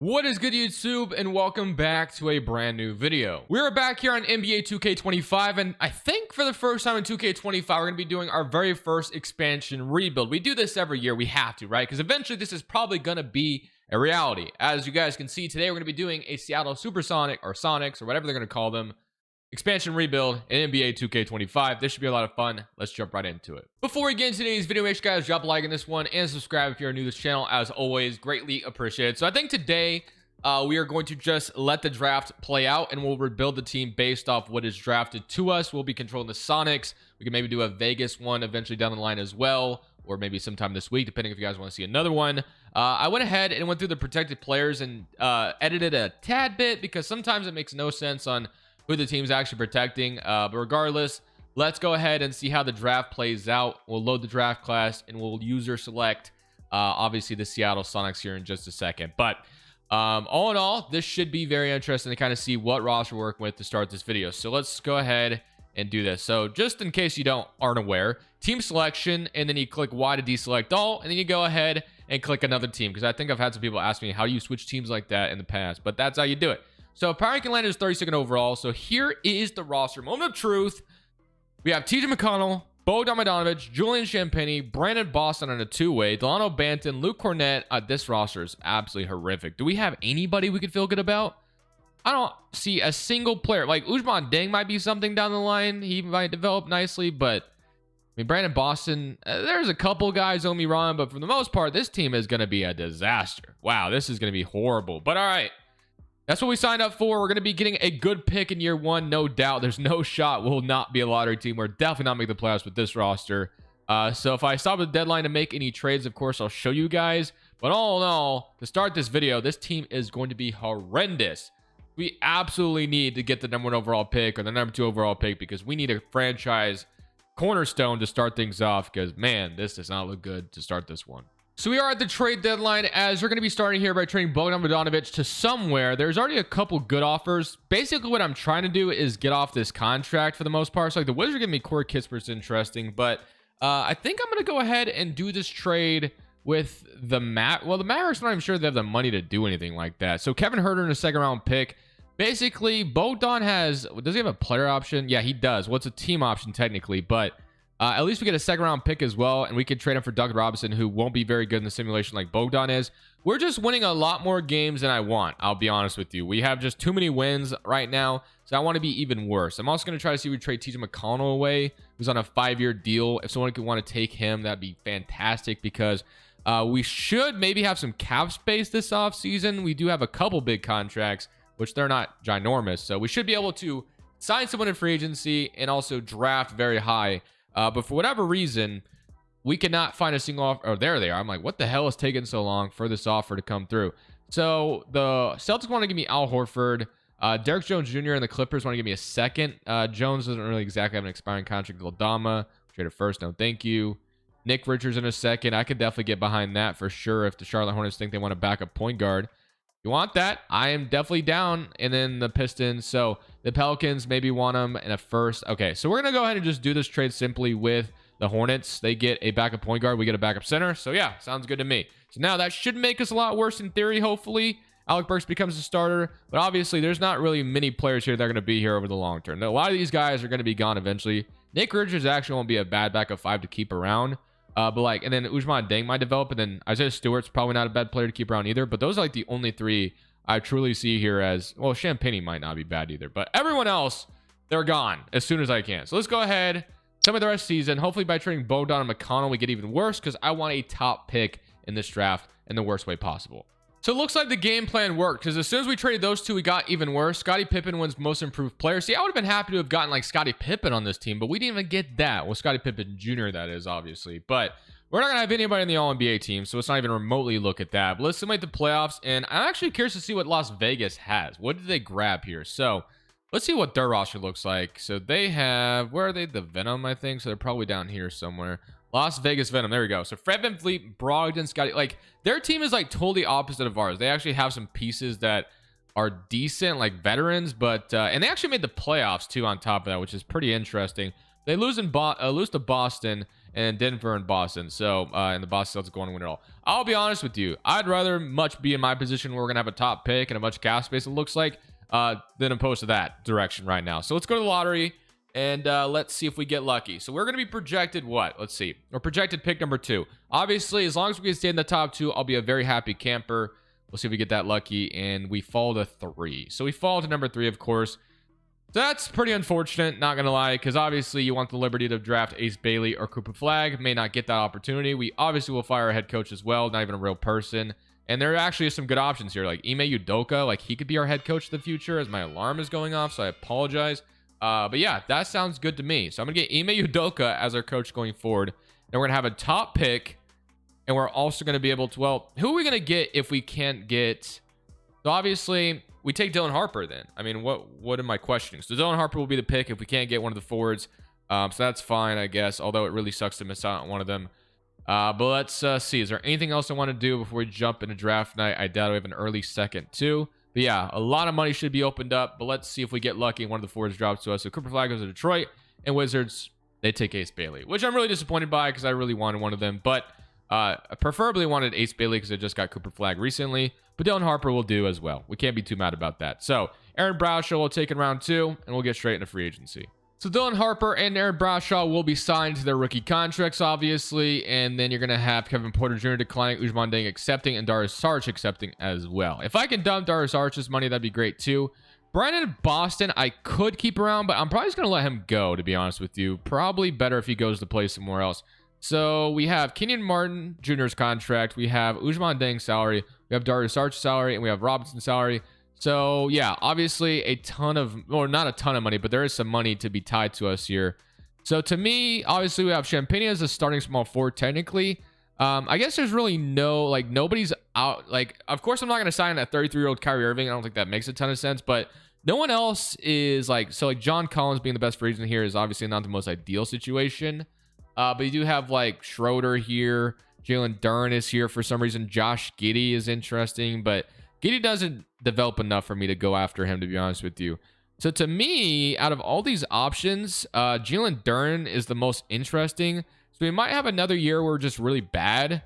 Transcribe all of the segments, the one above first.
What is good, YouTube, and welcome back to a brand new video. We're back here on NBA 2K25, and I think for the first time in 2K25 we're going to be doing our very first expansion rebuild. We do this every year. We have to, right? Because eventually this is probably going to be a reality. As you guys can see, today we're going to be doing a Seattle Supersonic, or Sonics, or whatever they're going to call them, expansion rebuild in NBA 2K25. This should be a lot of fun. Let's jump right into it. Before we get into today's video, make sure you guys drop a like on this one and subscribe if you're new to this channel. As always, greatly appreciated. So I think today we are going to just let the draft play out, and we'll rebuild the team based off what is drafted to us. We'll be controlling the Sonics. We can maybe do a Vegas one eventually down the line as well, or maybe sometime this week, depending if you guys want to see another one. I went ahead and went through the protected players and edited a tad bit because sometimes it makes no sense on who the team's actually protecting, but regardless, let's go ahead and see how the draft plays out. We'll load the draft class and we'll user select obviously the Seattle Sonics here in just a second. But all in all, this should be very interesting to kind of see what roster we're working with to start this video. So let's go ahead and do this. So just in case you aren't aware, team selection, and then you click Y to deselect all, and then you go ahead and click another team, because I think I've had some people ask me how you switch teams like that in the past, but that's how you do it. So Power Ranking Land is 32nd overall. So here is the roster. Moment of truth. We have TJ McConnell, Bogdan Bogdanovic, Julian Champagnie, Brandon Boston on a two-way, Delano Banton, Luke Cornett. This roster is absolutely horrific. Do we have anybody we could feel good about? I don't see a single player. Like Ousmane Dieng might be something down the line. He might develop nicely, but I mean, Brandon Boston, there's a couple guys, don't get me wrong, but for the most part, this team is going to be a disaster. Wow, this is going to be horrible. But all right. That's what we signed up for. We're going to be getting a good pick in year one, no doubt. There's no shot we'll not be a lottery team. We're definitely not making the playoffs with this roster. So if I stop at the deadline to make any trades, of course, I'll show you guys. But all in all, to start this video, this team is going to be horrendous. We absolutely need to get the #1 overall pick or the #2 overall pick, because we need a franchise cornerstone to start things off, because, man, this does not look good to start this one. So we are at the trade deadline, as we're going to be starting here by trading Bogdan Bogdanovic to somewhere. There's already a couple good offers. Basically, what I'm trying to do is get off this contract for the most part. So like the Wizards are giving me Corey Kispert's interesting, but I think I'm going to go ahead and do this trade with the Well, the Mavericks, I'm not even sure they have the money to do anything like that. So Kevin Huerter in a second round pick. Basically, Bogdan does he have a player option? Yeah, he does. Well, it's a team option technically, but at least we get a second round pick as well, and we could trade him for Doug Robinson, who won't be very good in the simulation like Bogdan is. We're just winning a lot more games than I want, I'll be honest with you. We have just too many wins right now, so I want to be even worse. I'm also going to try to see if we trade TJ McConnell away, who's on a 5-year deal. If someone could want to take him, that'd be fantastic, because we should maybe have some cap space this offseason. We do have a couple big contracts, which they're not ginormous, so we should be able to sign someone in free agency and also draft very high. But for whatever reason, we cannot find a single offer. Oh, there they are. I'm like, what the hell is taking so long for this offer to come through? So the Celtics want to give me Al Horford. Derek Jones Jr. and the Clippers want to give me a second. Jones doesn't really exactly have an expiring contract. Aldama, traded first. No, thank you. Nick Richards in a second. I could definitely get behind that for sure if the Charlotte Hornets think they want a backup point guard. You want that? I am definitely down. And then the Pistons. So the Pelicans maybe want them in a first. Okay, so we're going to go ahead and just do this trade simply with the Hornets. They get a backup point guard. We get a backup center. So yeah, sounds good to me. So now that should make us a lot worse in theory, hopefully. Alec Burks becomes a starter. But obviously, there's not really many players here that are going to be here over the long term. A lot of these guys are going to be gone eventually. Nick Richards actually won't be a bad backup 5 to keep around. But like, and then Ousmane Dieng might develop, and then Isaiah Stewart's probably not a bad player to keep around either. But those are like the only three I truly see here as, well, Champagnie might not be bad either. But everyone else, they're gone as soon as I can. So let's go ahead, tell me the rest of the season. Hopefully by trading Bogdan and McConnell, we get even worse, because I want a top pick in this draft in the worst way possible. So it looks like the game plan worked, because as soon as we traded those two, we got even worse. Scottie Pippen wins most improved player. See, I would have been happy to have gotten like Scottie Pippen on this team, but we didn't even get that. Well, Scottie Pippen Jr., that is, obviously. But we're not going to have anybody in the All-NBA team, so let's not even remotely look at that. But let's simulate the playoffs, and I'm actually curious to see what Las Vegas has. What did they grab here? So let's see what their roster looks like. So they have, where are they? The Venom, I think. So they're probably down here somewhere. Las Vegas Venom. There we go. So Fred VanVleet, Brogdon, Scotty. Like, their team is like totally opposite of ours. They actually have some pieces that are decent, like veterans, but and they actually made the playoffs too on top of that, which is pretty interesting. They lose to Boston, and Denver and Boston. So, and the Boston Celtics going to win it all. I'll be honest with you. I'd rather much be in my position where we're going to have a top pick and a bunch of cap space, it looks like, than opposed to that direction right now. So let's go to the lottery and let's see if we get lucky. So we're going to be projected what? Let's see. We're projected pick number 2. Obviously, as long as we can stay in the top 2, I'll be a very happy camper. We'll see if we get that lucky, and we fall to 3. So we fall to number 3, of course. That's pretty unfortunate, not going to lie, because obviously you want the liberty to draft Ace Bailey or Cooper Flagg. May not get that opportunity. We obviously will fire a head coach as well, not even a real person. And there actually is some good options here, like Ime Udoka. Like, he could be our head coach in the future, as my alarm is going off, so I apologize. But yeah, that sounds good to me. So I'm going to get Ime Udoka as our coach going forward. And we're going to have a top pick. And we're also going to be able to, well, who are we going to get if we can't get... So obviously, we take Dylan Harper then. I mean, what am I questioning? So Dylan Harper will be the pick if we can't get one of the forwards. So that's fine, I guess. Although it really sucks to miss out on one of them. But let's see. Is there anything else I want to do before we jump into draft night? I doubt we have an early second too. But yeah, a lot of money should be opened up. But let's see if we get lucky and one of the forwards drops to us. So Cooper Flagg goes to Detroit. And Wizards, they take Ace Bailey. Which I'm really disappointed by because I really wanted one of them. But I preferably wanted Ace Bailey because I just got Cooper Flagg recently. But Dylan Harper will do as well. We can't be too mad about that. So Aaron Browshaw will take in round 2. And we'll get straight into free agency. So Dylan Harper and Aaron Browshaw will be signed to their rookie contracts, obviously. And then you're going to have Kevin Porter Jr. declining, Ousmane Dieng accepting, and Darius Saric accepting as well. If I can dump Darius Saric's money, that'd be great too. Brandon Boston, I could keep around, but I'm probably just going to let him go, to be honest with you. Probably better if he goes to play somewhere else. So we have Kenyon Martin Jr.'s contract. We have Ousmane Dieng's salary. We have Darius Saric's salary, and we have Robinson's salary. So, yeah, obviously a ton of, or not a ton of money, but there is some money to be tied to us here. So, to me, obviously, we have Champagne as a starting small forward, technically. I guess there's really no, like, nobody's out. Like, of course, I'm not going to sign a 33-year-old Kyrie Irving. I don't think that makes a ton of sense, but no one else is, like, so, like, John Collins being the best free agent here is obviously not the most ideal situation. But you do have, like, Schroeder here. Jalen Duren is here for some reason. Josh Giddey is interesting, but Giddey doesn't develop enough for me to go after him, to be honest with you. So to me, out of all these options, Jalen Duren is the most interesting. So we might have another year where we're just really bad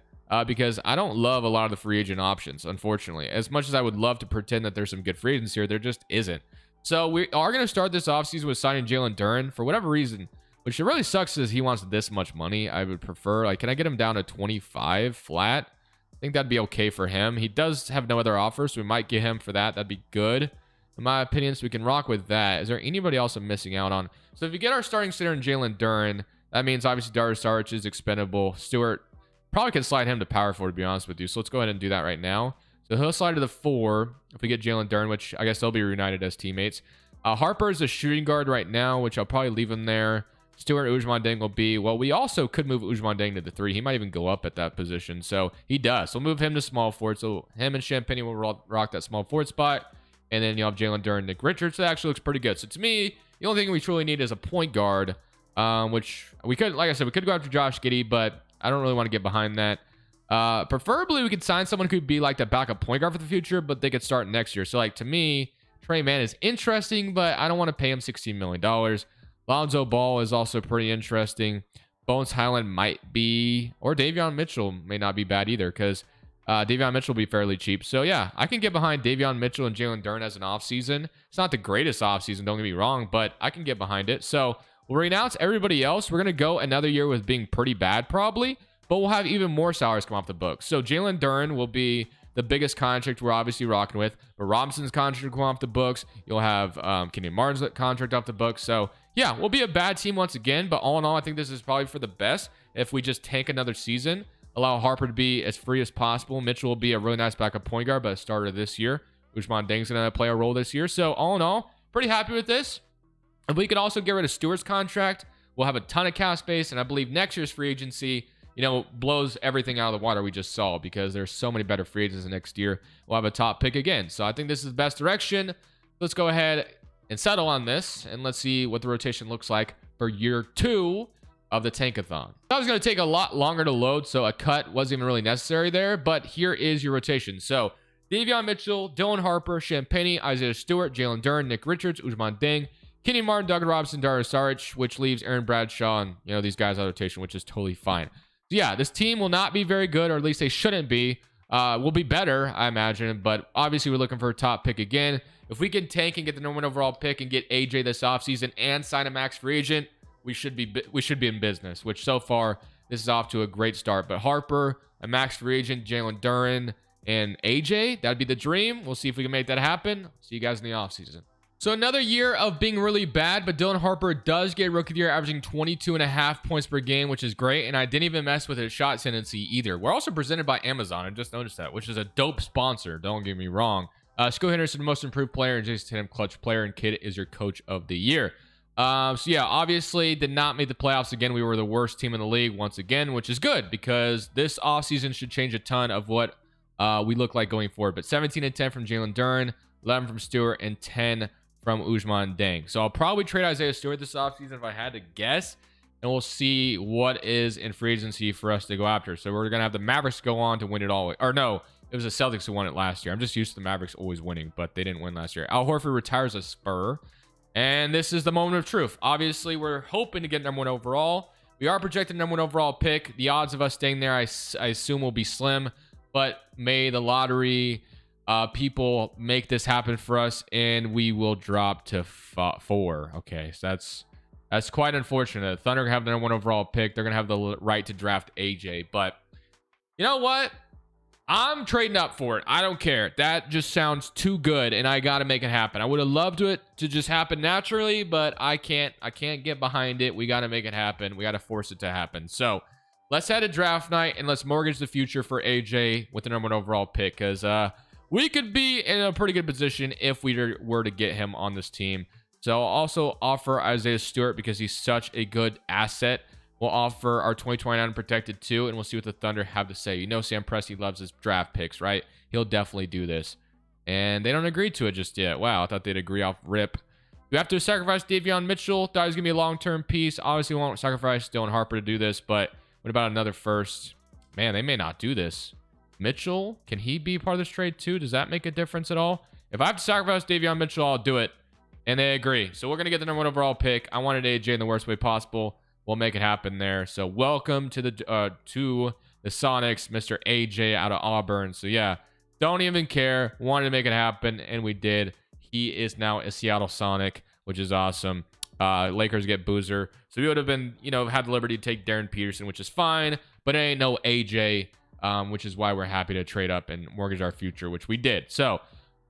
because I don't love a lot of the free agent options, unfortunately. As much as I would love to pretend that there's some good free agents here, there just isn't. So we are going to start this offseason with signing Jalen Duren for whatever reason, which it really sucks is he wants this much money. I would prefer, like, can I get him down to 25 flat? I think that'd be okay for him. He does have no other offers, so we might get him for that. That'd be good, in my opinion, so we can rock with that. Is there anybody else I'm missing out on? So if you get our starting center in Jalen Duren, that means obviously Darius Saric is expendable. Stewart probably could slide him to power forward, to be honest with you. So let's go ahead and do that right now. So he'll slide to the 4 if we get Jalen Duren, which I guess they'll be reunited as teammates. Harper is a shooting guard right now, which I'll probably leave him there. Stewart Ousmane Dieng will be, well, we also could move Ousmane Dieng to the 3. He might even go up at that position. So he does. So we'll move him to small forward. So him and Champagne will rock that small forward spot. And then you'll have Jalen Duren, Nick Richards. So that actually looks pretty good. So to me, the only thing we truly need is a point guard, which we could, like I said, we could go after Josh Giddey, but I don't really want to get behind that. Preferably, we could sign someone who could be like the backup point guard for the future, but they could start next year. So like to me, Trey Mann is interesting, but I don't want to pay him $16 million. Lonzo Ball is also pretty interesting. Bones Highland might be, or Davion Mitchell may not be bad either, because Davion Mitchell will be fairly cheap. So yeah, I can get behind Davion Mitchell and Jalen Duren as an offseason. It's not the greatest offseason, don't get me wrong, but I can get behind it. So we'll renounce everybody else. We're going to go another year with being pretty bad probably, but we'll have even more salaries come off the books. So Jalen Duren will be the biggest contract we're obviously rocking with, but Robinson's contract will come off the books. You'll have Kenyon Martin's contract off the books. So yeah, we'll be a bad team once again, but all in all, I think this is probably for the best if we just tank another season, allow Harper to be as free as possible. Mitchell will be a really nice backup point guard, but a starter this year. Ousmane Dieng's going to play a role this year. So all in all, pretty happy with this. If we could also get rid of Stewart's contract, we'll have a ton of cap space, and I believe next year's free agency, you know, blows everything out of the water we just saw because there's so many better free agents next year. We'll have a top pick again. So I think this is the best direction. Let's go ahead and settle on this, and let's see what the rotation looks like for year 2 of the Tankathon. That was going to take a lot longer to load, so a cut wasn't even really necessary there, but here is your rotation. So Davion Mitchell, Dylan Harper, Champagne, Isaiah Stewart, Jalen Duren, Nick Richards, Ousmane Dieng, Kenny Martin, Doug Robinson, Darius Saric, which leaves Aaron Bradshaw and, these guys on rotation, which is totally fine. So yeah, this team will not be very good, or at least they shouldn't be. Will be better, I imagine, but obviously we're looking for a top pick again. If we can tank and get the number 1 overall pick and get AJ this offseason and sign a max free agent, we should be in business, which so far this is off to a great start. But Harper, a max free agent, Jalen Duren, and AJ, that'd be the dream. We'll see if we can make that happen. See you guys in the offseason. So another year of being really bad, but Dylan Harper does get rookie of the year, averaging 22.5 points per game, which is great. And I didn't even mess with his shot tendency either. We're also presented by Amazon. I just noticed that, which is a dope sponsor. Don't get me wrong. Scoot Henderson, most improved player, and Jason Tatum, clutch player, and Kidd is your coach of the year. So yeah, obviously did not make the playoffs again. We were the worst team in the league once again, which is good because this offseason should change a ton of what we look like going forward. But 17 and 10 from Jalen Duren, 11 from Stewart, and 10 from Ousmane Deng. So I'll probably trade Isaiah Stewart this offseason if I had to guess, and we'll see what is in free agency for us to go after. So we're going to have the Mavericks go on to win it all. Or no, it was the Celtics who won it last year. I'm just used to the Mavericks always winning, but they didn't win last year. Al Horford retires a Spur, and this is the moment of truth. Obviously, we're hoping to get number 1 overall. We are projected number 1 overall pick. The odds of us staying there, I assume, will be slim, but may the lottery people make this happen for us, and we will drop to 4. Okay, so that's quite unfortunate. The Thunder have their 1 overall pick. They're gonna have the right to draft AJ, but you know what? I'm trading up for it. I don't care. That just sounds too good, and I gotta make it happen. I would have loved it to just happen naturally, but I can't get behind it. We gotta make it happen. We gotta force it to happen. So let's head to draft night and let's mortgage the future for AJ with the number 1 overall pick, because we could be in a pretty good position if we were to get him on this team. So I'll also offer Isaiah Stewart because he's such a good asset. We'll offer our 2029 protected too, and we'll see what the Thunder have to say. Sam Presti loves his draft picks, right? He'll definitely do this. And they don't agree to it just yet. Wow, I thought they'd agree off rip. We have to sacrifice Davion Mitchell. Thought he was going to be a long-term piece. Obviously, we won't sacrifice Dylan Harper to do this, but what about another first? Man, they may not do this. Mitchell, can he be part of this trade too? Does that make a difference at all? If I have to sacrifice Davion Mitchell, I'll do it. And they agree. So we're going to get the number 1 overall pick. I wanted AJ in the worst way possible. We'll make it happen there. So welcome to the Sonics, Mr. AJ out of Auburn. So yeah, don't even care. Wanted to make it happen, and we did. He is now a Seattle Sonic, which is awesome. Lakers get Boozer. So we would have been, had the liberty to take Darren Peterson, which is fine. But it ain't no AJ. Which is why we're happy to trade up and mortgage our future, which we did. So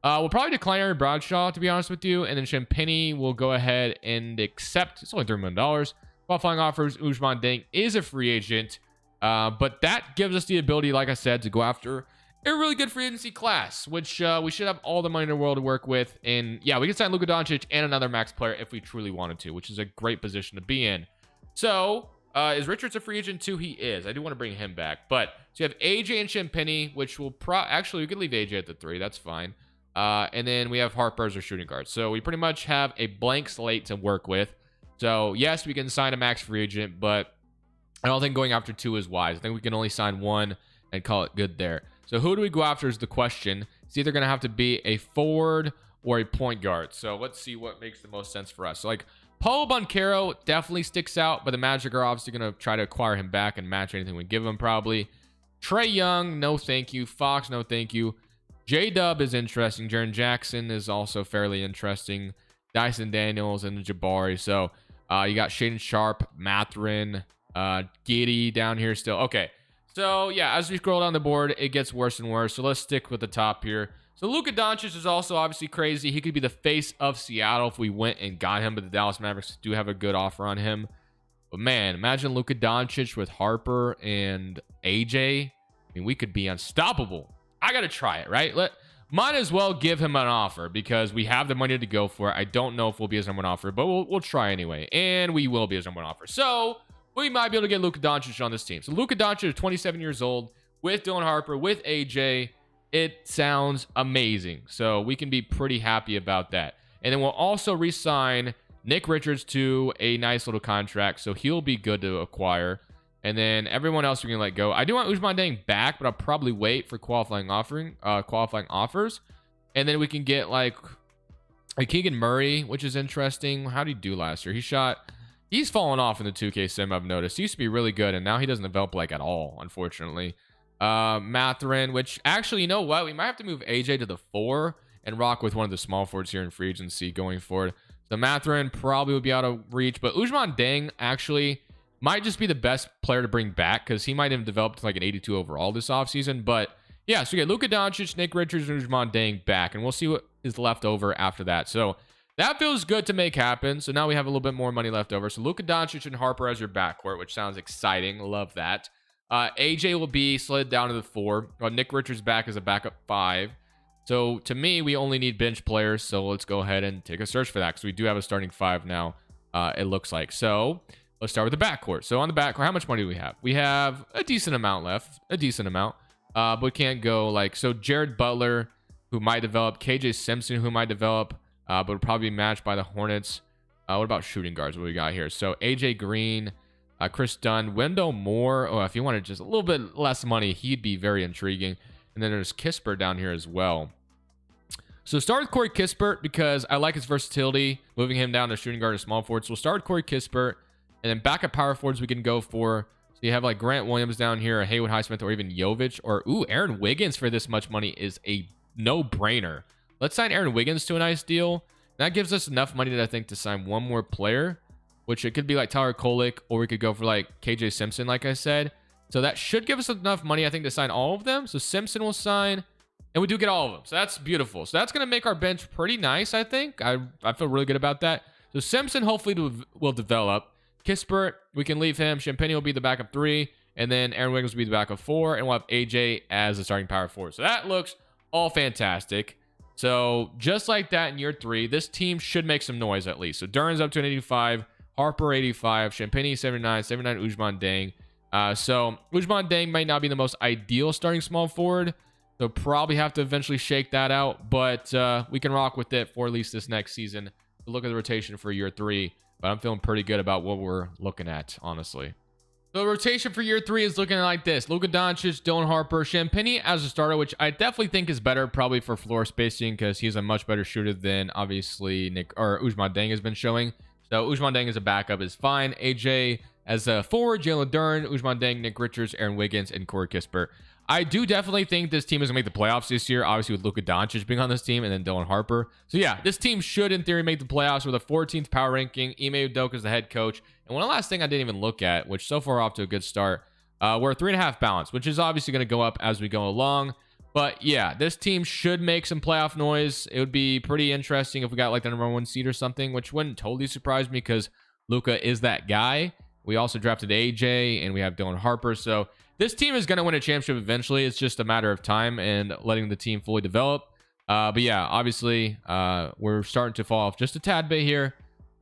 we'll probably decline Aaron Bradshaw, to be honest with you. And then Champagny will go ahead and accept. It's only $3 million. Qualifying offers. Ousmane Deng is a free agent. But that gives us the ability, like I said, to go after a really good free agency class, which we should have all the money in the world to work with. And yeah, we can sign Luka Doncic and another max player if we truly wanted to, which is a great position to be in. So is Richards a free agent too? He is. I do want to bring him back. But so you have AJ and Champagny, which will actually, we could leave AJ at the 3. That's fine. And then we have Harper as our shooting guard. So we pretty much have a blank slate to work with. So yes, we can sign a max free agent, but I don't think going after 2 is wise. I think we can only sign 1 and call it good there. So who do we go after is the question. It's either going to have to be a forward or a point guard. So let's see what makes the most sense for us. So like Paulo Banchero definitely sticks out, but the Magic are obviously going to try to acquire him back and match anything we give him probably. Trae Young, no thank you. Fox, no thank you. J-Dub is interesting. Jaren Jackson is also fairly interesting. Dyson Daniels and Jabari. So you got Shaden Sharp, Mathurin, Giddey down here still. Okay. So yeah, as we scroll down the board, it gets worse and worse. So let's stick with the top here. So Luka Doncic is also obviously crazy. He could be the face of Seattle if we went and got him, but the Dallas Mavericks do have a good offer on him. But man, imagine Luka Doncic with Harper and AJ. I mean, we could be unstoppable. I got to try it, right? Might as well give him an offer because we have the money to go for it. I don't know if we'll be his number 1 offer, but we'll try anyway. And we will be his number 1 offer. So we might be able to get Luka Doncic on this team. So Luka Doncic is 27 years old with Dylan Harper, with AJ. It sounds amazing. So we can be pretty happy about that. And then we'll also re-sign Nick Richards to a nice little contract. So he'll be good to acquire. And then everyone else we can let go. I do want Ousmane Deng back, but I'll probably wait for qualifying offers. And then we can get like Like Keegan Murray, which is interesting. How did he do last year? He's fallen off in the 2K sim, I've noticed. He used to be really good, and now he doesn't develop like at all, unfortunately. Matherin, which actually, you know what? We might have to move AJ to the 4 and rock with one of the small forwards here in free agency going forward. So Matherin probably would be out of reach, but Ousmane Deng actually might just be the best player to bring back because he might have developed like an 82 overall this offseason. But yeah, so we get Luka Doncic, Nick Richards, and Ousmane Deng back, and we'll see what is left over after that. So that feels good to make happen. So now we have a little bit more money left over. So Luka Doncic and Harper as your backcourt, which sounds exciting. Love that. AJ will be slid down to the 4. Nick Richards back as a backup 5. So to me, we only need bench players. So let's go ahead and take a search for that because we do have a starting 5 now, it looks like. So let's start with the backcourt. So on the backcourt, how much money do we have? We have a decent amount left, but we can't go like, so Jared Butler, who might develop, KJ Simpson, who might develop, but would probably be matched by the Hornets. What about shooting guards? What we got here? So AJ Green, Chris Dunn, Wendell Moore. Oh, if you wanted just a little bit less money, he'd be very intriguing. And then there's Kispert down here as well. So start with Corey Kispert because I like his versatility, moving him down to shooting guard or small forward. So we'll start with Corey Kispert, and then backup power forwards we can go for. So you have like Grant Williams down here, or Haywood Highsmith, or even Jovic, or Aaron Wiggins for this much money is a no-brainer. Let's sign Aaron Wiggins to a nice deal. That gives us enough money that I think to sign one more player, which it could be like Tyler Kolek, or we could go for like KJ Simpson, like I said. So that should give us enough money, I think, to sign all of them. So Simpson will sign, and we do get all of them. So that's beautiful. So that's going to make our bench pretty nice, I think. I feel really good about that. So Simpson hopefully will develop. Kispert, we can leave him. Champagne will be the backup 3, and then Aaron Wiggins will be the backup 4, and we'll have AJ as the starting power forward. So that looks all fantastic. So just like that in year 3, this team should make some noise at least. So Duran's up to an 85, Harper 85, Champagne 79, 79 Ousmane Deng. So Ousmane Deng might not be the most ideal starting small forward. So probably have to eventually shake that out, but we can rock with it for at least this next season. Look at the rotation for year 3, but I'm feeling pretty good about what we're looking at, honestly. So the rotation for year 3 is looking like this: Luka Doncic, Dylan Harper, Champagne as a starter, which I definitely think is better, probably for floor spacing, because he's a much better shooter than obviously Ousmane Deng has been showing. So Ousmane Deng as a backup is fine. AJ as a forward, Jalen Duren, Ousmane Deng, Nick Richards, Aaron Wiggins, and Corey Kispert. I do definitely think this team is going to make the playoffs this year, obviously with Luka Doncic being on this team and then Dylan Harper. So yeah, this team should in theory make the playoffs with a 14th power ranking. Ime Udoka is the head coach. And one last thing I didn't even look at, which so far off to a good start, we're 3.5 balance, which is obviously going to go up as we go along. But yeah, this team should make some playoff noise. It would be pretty interesting if we got like the #1 seed or something, which wouldn't totally surprise me because Luka is that guy. We also drafted AJ and we have Dylan Harper. So this team is going to win a championship eventually. It's just a matter of time and letting the team fully develop. But yeah, obviously, we're starting to fall off just a tad bit here,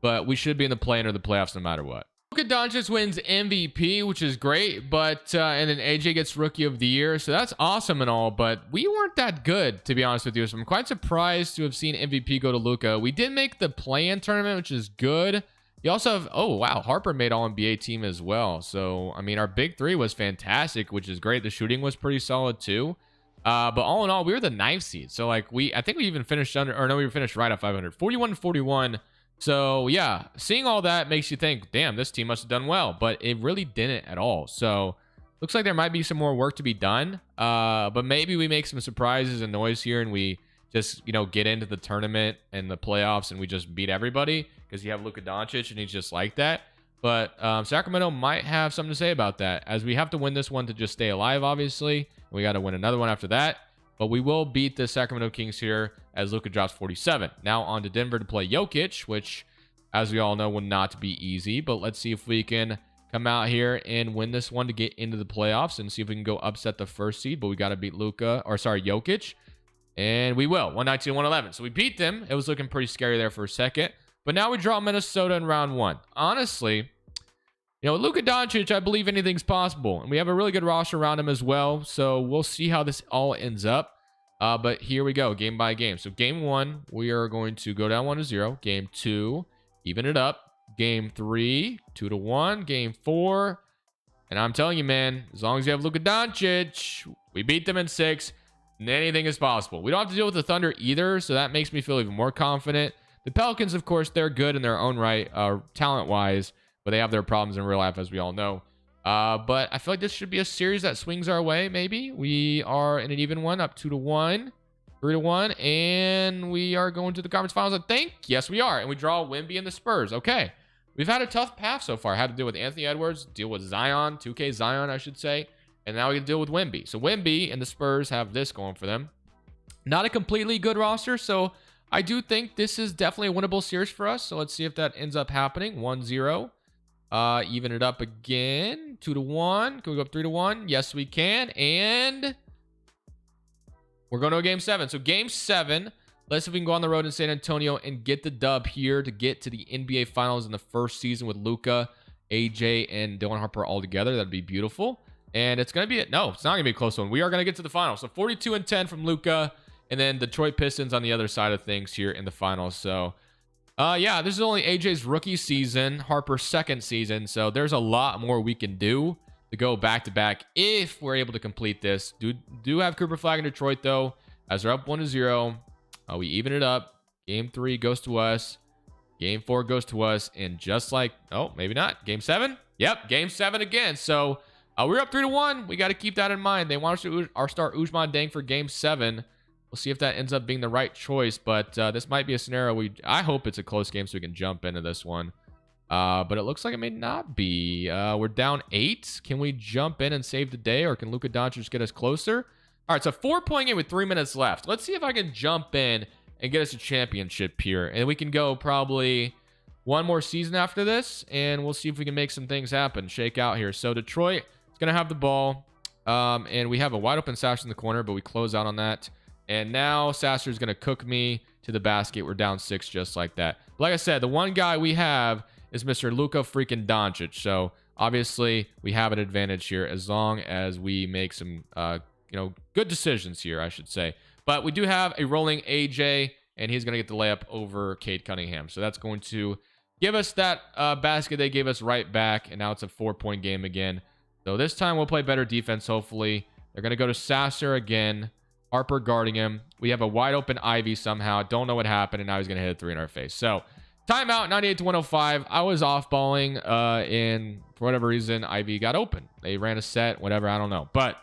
but we should be in the play-in or the playoffs no matter what. Luka Doncic wins MVP, which is great, but and then AJ gets Rookie of the Year, so that's awesome and all, but we weren't that good, to be honest with you, so I'm quite surprised to have seen MVP go to Luka. We did make the play-in tournament, which is good. You also have, oh wow, Harper made All-NBA team as well. So, I mean, our big 3 was fantastic, which is great. The shooting was pretty solid too. But all in all, we were the 9th seed. So, like, I think we even finished under, or no, we finished right at 500. 41-41. So, yeah, seeing all that makes you think, damn, this team must have done well. But it really didn't at all. So, looks like there might be some more work to be done. But maybe we make some surprises and noise here and we just, get into the tournament and the playoffs and we just beat everybody because you have Luka Doncic and he's just like that. But Sacramento might have something to say about that, as we have to win this one to just stay alive, obviously. We got to win another one after that. But we will beat the Sacramento Kings here as Luka drops 47. Now on to Denver to play Jokic, which, as we all know, will not be easy. But let's see if we can come out here and win this one to get into the playoffs and see if we can go upset the first seed. But we got to beat Jokic. And we will. 119-111. So we beat them. It was looking pretty scary there for a second. But now we draw Minnesota in round 1. Honestly, with Luka Doncic, I believe anything's possible. And we have a really good roster around him as well. So we'll see how this all ends up. But here we go, game by game. So game 1, we are going to go down 1-0. Game 2, even it up. Game 3, 2-1. Game 4. And I'm telling you, man, as long as you have Luka Doncic, we beat them in 6. And anything is possible. We don't have to deal with the Thunder either, so that makes me feel even more confident. The Pelicans, of course, they're good in their own right, talent-wise, but they have their problems in real life, as we all know. But I feel like this should be a series that swings our way, maybe. We are in an even one, up 2-1, 3-1, and we are going to the conference finals, I think. Yes, we are. And we draw Wemby and the Spurs. Okay. We've had a tough path so far. Had to deal with Anthony Edwards, deal with Zion, 2K Zion, I should say. And now we can deal with Wemby. So Wemby and the Spurs have this going for them. Not a completely good roster, so I do think this is definitely a winnable series for us. So let's see if that ends up happening. 1-0. Even it up again. 2-1. Can we go up 3-1? Yes, we can. And we're going to a game 7. So game 7. Let's see if we can go on the road in San Antonio and get the dub here to get to the NBA Finals in the first season with Luka, AJ, and Dylan Harper all together. That'd be beautiful. And it's going to be no, it's not going to be a close one. We are going to get to the finals. So 42-10 from Luka, and then Detroit Pistons on the other side of things here in the finals. So yeah, this is only AJ's rookie season, Harper's second season. So there's a lot more we can do to go back to back if we're able to complete this. Do have Cooper Flag in Detroit though, as they're up 1-0. We even it up. Game 3 goes to us. Game 4 goes to us. And just like, oh, maybe not. Game 7? Yep, game 7 again. So we're up 3-1. We got to keep that in mind. They want us to our start Ousmane Deng for game 7. We'll see if that ends up being the right choice. But this might be a scenario I hope it's a close game so we can jump into this one. But it looks like it may not be. We're down 8. Can we jump in and save the day, or can Luka Doncic get us closer? All right, so 4-point game with 3 minutes left. Let's see if I can jump in and get us a championship here. And we can go probably one more season after this, and we'll see if we can make some things happen, shake out here. So Detroit is going to have the ball, and we have a wide open Sasser in the corner, but we close out on that. And now Sasser is going to cook me to the basket. We're down 6 just like that. But like I said, the one guy we have is Mr. Luka freaking Doncic. So obviously we have an advantage here as long as we make some good decisions here, I should say. But we do have a rolling AJ, and he's going to get the layup over Cade Cunningham. So that's going to give us that basket they gave us right back, and now it's a 4-point game again. So this time we'll play better defense, hopefully. They're going to go to Sasser again. Harper guarding him. We have a wide open Ivy somehow. Don't know what happened, and now he's going to hit a 3 in our face. So timeout, 98-105. I was off balling, and for whatever reason, Ivy got open. They ran a set, whatever, I don't know. But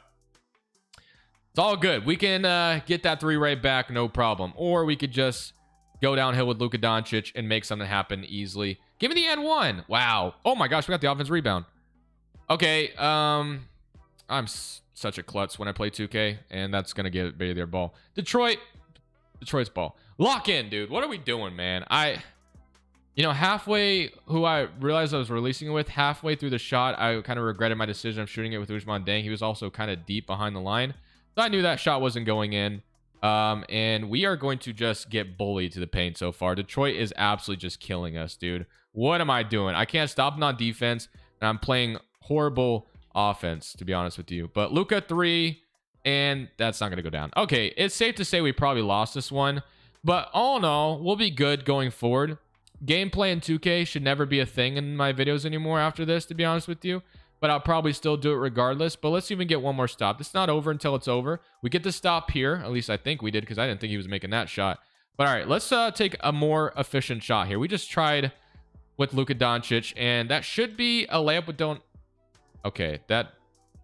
it's all good. We can get that 3 right back, no problem. Or we could just go downhill with Luka Doncic and make something happen easily. Give me the and 1. Wow. Oh my gosh, we got the offense rebound. Okay, I'm such a klutz when I play 2K, and that's going to get their ball. Detroit's ball. Lock in, dude. What are we doing, man? Halfway, who I realized I was releasing it with, halfway through the shot, I kind of regretted my decision of shooting it with Ousmane Deng. He was also kind of deep behind the line. So I knew that shot wasn't going in. And we are going to just get bullied to the paint so far. Detroit is absolutely just killing us, dude. What am I doing? I can't stop them on defense, and I'm playing horrible offense, to be honest with you. But Luka 3, and that's not going to go down. Okay, it's safe to say we probably lost this one. But all in all, we'll be good going forward. Gameplay in 2K should never be a thing in my videos anymore after this, to be honest with you. But I'll probably still do it regardless. But let's even get one more stop. It's not over until it's over. We get the stop here. At least I think we did, because I didn't think he was making that shot. But all right, let's take a more efficient shot here. We just tried with Luka Doncic, and that should be a layup with don't. Okay, that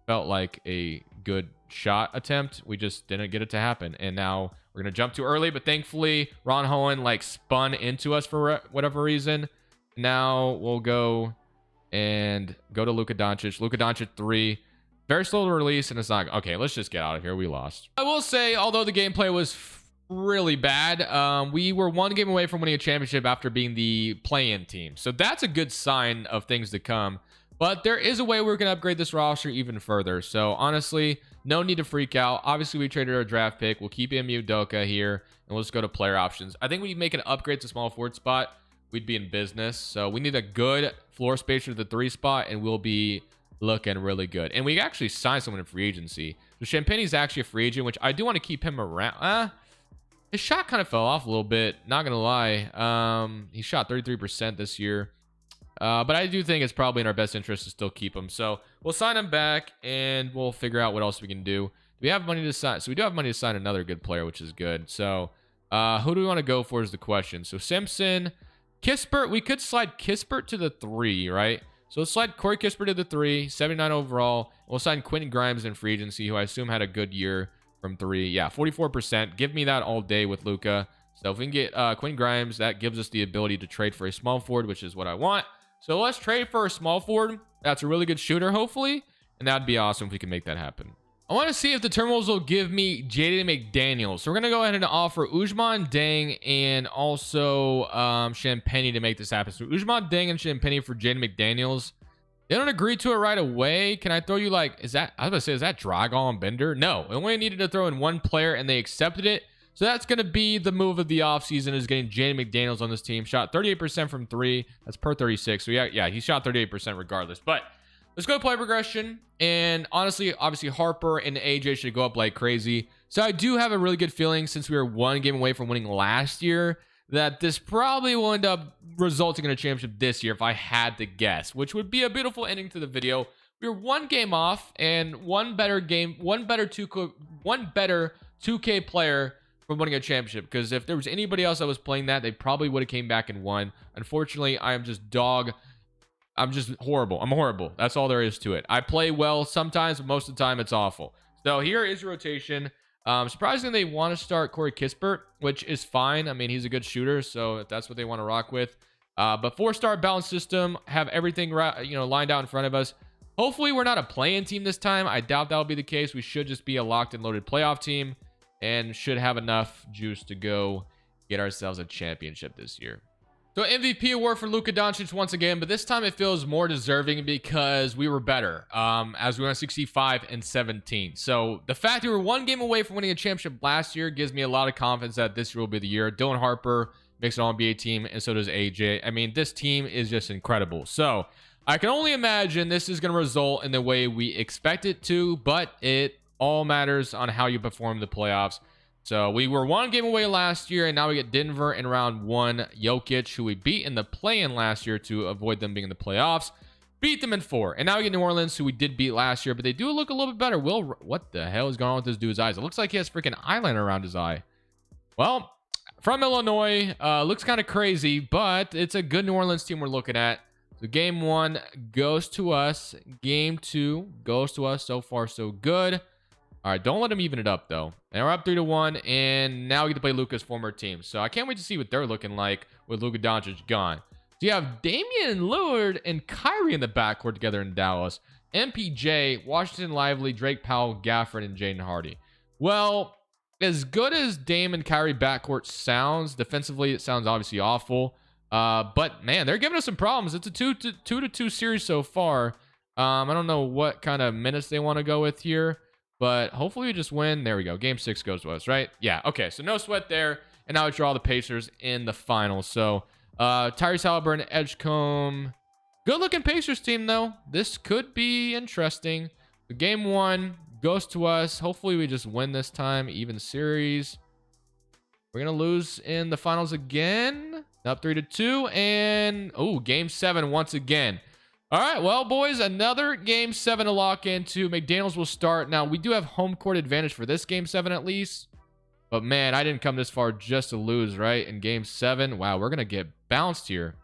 felt like a good shot attempt. We just didn't get it to happen. And now we're going to jump too early. But thankfully, Ron Hohen spun into us for whatever reason. Now we'll go and go to Luka Doncic. Luka Doncic 3. Very slow to release, and it's not. Okay, let's just get out of here. We lost. I will say, although the gameplay was really bad, we were one game away from winning a championship after being the play-in team. So that's a good sign of things to come. But there is a way we're going to upgrade this roster even further. So honestly, no need to freak out. Obviously, we traded our draft pick. We'll keep Emu Udoka here, and we'll just go to player options. I think we make an upgrade to small forward spot, we'd be in business. So we need a good floor spacer to the 3 spot, and we'll be looking really good. And we actually signed someone in free agency. So Champagne's actually a free agent, which I do want to keep him around. His shot kind of fell off a little bit, not going to lie. He shot 33% this year. But I do think it's probably in our best interest to still keep him. So we'll sign him back, and we'll figure out what else we can do. We have money to sign. So we do have money to sign another good player, which is good. So Who do we want to go for is the question. So Simpson, Kispert, we could slide Kispert to the 3, right? So let's slide Corey Kispert to the 3, 79 overall. We'll sign Quentin Grimes in free agency, who I assume had a good year from 3. Yeah, 44%. Give me that all day with Luka. So if we can get Quentin Grimes, that gives us the ability to trade for a small forward, which is what I want. So let's trade for a small forward. That's a really good shooter, hopefully. And that'd be awesome if we can make that happen. I want to see if the Timberwolves will give me Jaden McDaniels. So we're going to go ahead and offer Ousmane Deng and also Champagny to make this happen. So Ousmane Deng and Champagny for Jaden McDaniels. They don't agree to it right away. Can I throw you like, is that Dragon Bender? No, we only needed to throw in one player and they accepted it. So that's going to be the move of the offseason, is getting Jaden McDaniels on this team. Shot 38% from 3. That's per 36. So yeah, he shot 38% regardless. But let's go play progression. And honestly, obviously, Harper and AJ should go up like crazy. So I do have a really good feeling, since we were one game away from winning last year, that this probably will end up resulting in a championship this year, if I had to guess, which would be a beautiful ending to the video. We were one game off, and one better 2K player from winning a championship, because if there was anybody else that was playing that, they probably would have came back and won. Unfortunately, I am just dog. I'm just horrible. I'm horrible. That's all there is to it. I play well sometimes, but most of the time it's awful. So here is your rotation. Surprisingly, they want to start Corey Kispert, which is fine. I mean, he's a good shooter, so if that's what they want to rock with. But 4-star balance system, have everything lined out in front of us. Hopefully, we're not a play-in team this time. I doubt that'll be the case. We should just be a locked and loaded playoff team, and should have enough juice to go get ourselves a championship this year. So MVP award for Luka Doncic once again, but this time it feels more deserving because we were better, as we went 65-17. So the fact that we were one game away from winning a championship last year gives me a lot of confidence that this year will be the year. Dylan Harper makes an All-NBA team, and so does AJ. I mean, this team is just incredible. So I can only imagine this is going to result in the way we expect it to, but it all matters on how you perform the playoffs. So we were one game away last year, and now we get Denver in round 1. Jokic, who we beat in the play-in last year to avoid them being in the playoffs, beat them in 4. And now we get New Orleans, who we did beat last year, but they do look a little bit better. What the hell is going on with this dude's eyes? It looks like he has freaking eyeliner around his eye. Well, from Illinois, looks kind of crazy, but it's a good New Orleans team we're looking at. So game 1 goes to us. Game 2 goes to us. So far, so good. All right, don't let them even it up, though. And we're up 3-1, and now we get to play Luka's former team. So I can't wait to see what they're looking like with Luka Doncic gone. So you have Damian Lillard and Kyrie in the backcourt together in Dallas. MPJ, Washington Lively, Drake Powell, Gafford, and Jaden Hardy. Well, as good as Dame and Kyrie backcourt sounds, defensively it sounds obviously awful. But, man, they're giving us some problems. It's a 2-2 series so far. I don't know what kind of minutes they want to go with here, but hopefully we just win. There we go. Game 6 goes to us, right? Yeah, okay. So no sweat there. And now we draw the Pacers in the finals. So Tyrese Halliburton, Edgecombe. Good-looking Pacers team, though. This could be interesting. The game 1 goes to us. Hopefully we just win this time. Even series. We're going to lose in the finals again. Up 3-2. And, oh, game 7 once again. All right, well, boys, another game 7 to lock into. McDaniels will start. Now, we do have home court advantage for this game 7 at least. But, man, I didn't come this far just to lose, right? In game 7. Wow, we're going to get bounced here.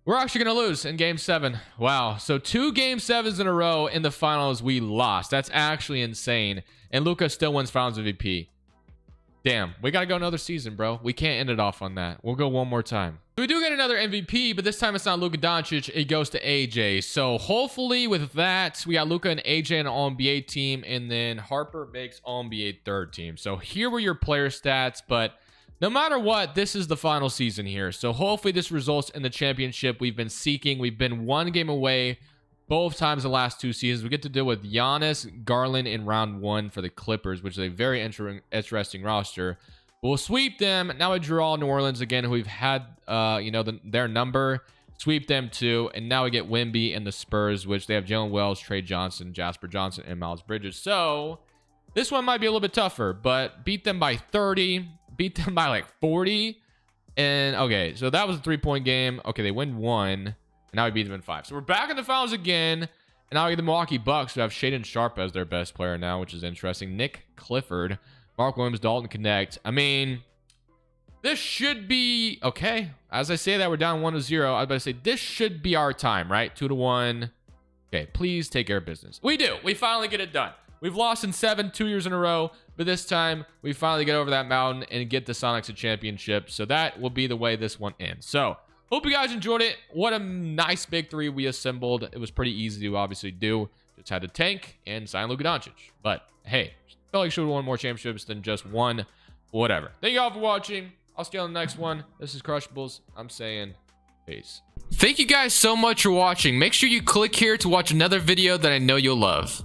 We're actually going to lose in game 7. Wow. So 2 game 7s in a row in the finals we lost. That's actually insane. And Luka still wins finals MVP. Damn, we got to go another season, bro. We can't end it off on that. We'll go one more time. We do get another MVP, but this time it's not Luka Doncic. It goes to AJ. So hopefully with that, we got Luka and AJ in an All-NBA team, and then Harper makes All-NBA third team. So here were your player stats, but no matter what, this is the final season here. So hopefully this results in the championship we've been seeking. We've been one game away both times the last 2 seasons. We get to deal with Giannis, Garland in round 1 for the Clippers, which is a very interesting roster. We'll sweep them. Now we draw New Orleans again, who we've had, their number. Sweep them too. And now we get Wemby and the Spurs, which they have Jalen Wells, Trey Johnson, Jasper Johnson, and Miles Bridges. So this one might be a little bit tougher, but beat them by 30. Beat them by like 40. And okay, so that was a 3-point game. Okay, they win 1. And now we beat them in 5. So we're back in the finals again. And now we get the Milwaukee Bucks, who have Shaedon Sharpe as their best player now, which is interesting. Nick Clifford, Mark Williams, Dalton Connect. I mean, this should be okay. As I say that, we're down 1-0. I was about to say this should be our time, right? 2-1. Okay, please take care of business. We do. We finally get it done. We've lost in 7, 2 years in a row, but this time we finally get over that mountain and get the Sonics a championship. So that will be the way this one ends. So hope you guys enjoyed it. What a nice big three we assembled. It was pretty easy to obviously do. Just had to tank and sign Luka Doncic. But hey, felt like I should have won more championships than just one. Whatever. Thank you all for watching. I'll see you on the next one. This is Crushables. I'm saying peace. Thank you guys so much for watching. Make sure you click here to watch another video that I know you'll love.